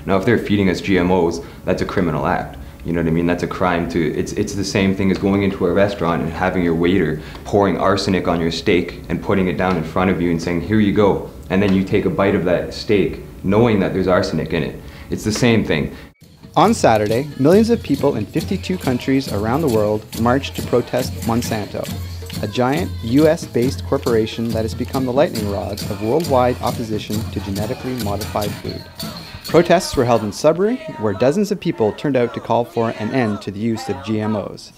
Now, if they're feeding us GMOs, that's a criminal act. You know what I mean? That's a crime too. It's the same thing as going into a restaurant and having your waiter pouring arsenic on your steak and putting it down in front of you and saying, here you go. And then you take a bite of that steak knowing that there's arsenic in it. It's the same thing. On Saturday, millions of people in 52 countries around the world marched to protest Monsanto, a giant US-based corporation that has become the lightning rod of worldwide opposition to genetically modified food. Protests were held in Sudbury, where dozens of people turned out to call for an end to the use of GMOs.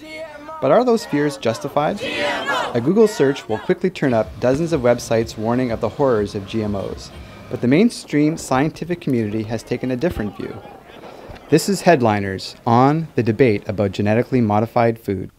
But are those fears justified? A Google search will quickly turn up dozens of websites warning of the horrors of GMOs. But the mainstream scientific community has taken a different view. This is Headliners on the debate about genetically modified food.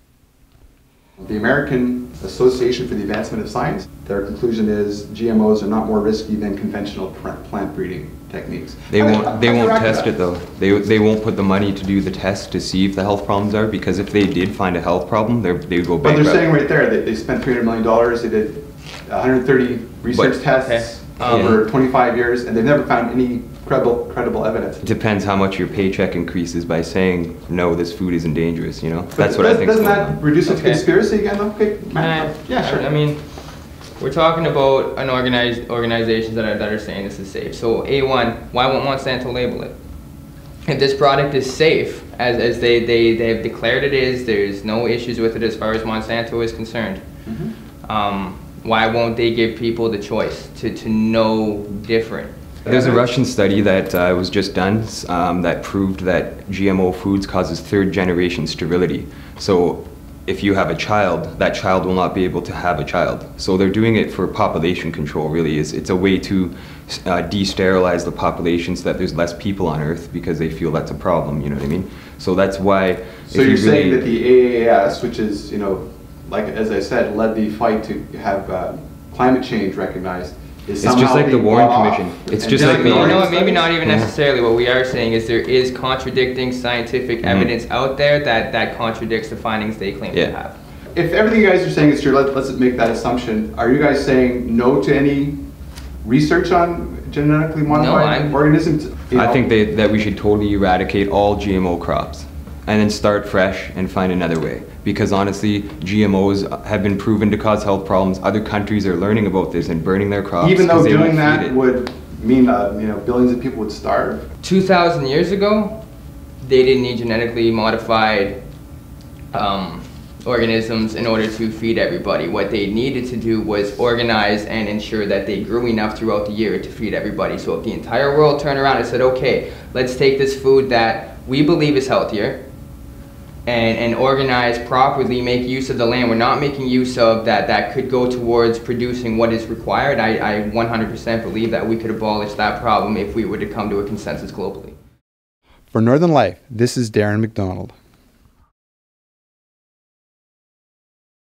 The American Association for the Advancement of Science, their conclusion is GMOs are not more risky than conventional plant breeding techniques. They won't test it though. They won't put the money to do the test to see if the health problems are, because if they did find a health problem, they would go bankrupt. But they're saying right there that they spent $300 million, they did 130 research tests over 25 years, and they've never found any credible evidence. It depends how much your paycheck increases by saying, no, this food isn't dangerous, you know? That's what I think. Doesn't that reduce it to conspiracy again, though? Okay. Yeah, sure. I mean, we're talking about an organizations that are saying this is safe. So A1, why won't Monsanto label it? If this product is safe, as they have declared it is, there's no issues with it as far as Monsanto is concerned. Why won't they give people the choice to know different? There's a Russian study that was just done that proved that GMO foods causes third-generation sterility. So if you have a child, that child will not be able to have a child. So they're doing it for population control, really. It's a way to de-sterilize the population so that there's less people on Earth, because they feel that's a problem, you know what I mean? So that's why... So you're saying that the AAS, which is, you know, like as I said, led the fight to have climate change recognized, it's just like the Warren Commission. It's just like the... You know what, maybe not even necessarily. What we are saying is there is contradicting scientific evidence out there that contradicts the findings they claim to have. If everything you guys are saying is true, let's make that assumption. Are you guys saying no to any research on genetically modified organisms? I think that we should totally eradicate all GMO crops and then start fresh and find another way. Because honestly, GMOs have been proven to cause health problems. Other countries are learning about this and burning their crops. Even though doing that would mean billions of people would starve? 2,000 years ago, they didn't need genetically modified organisms in order to feed everybody. What they needed to do was organize and ensure that they grew enough throughout the year to feed everybody. So if the entire world turned around and said, okay, let's take this food that we believe is healthier, and organize properly, make use of the land we're not making use of, that could go towards producing what is required, I 100% believe that we could abolish that problem if we were to come to a consensus globally. For Northern Life, this is Darren MacDonald.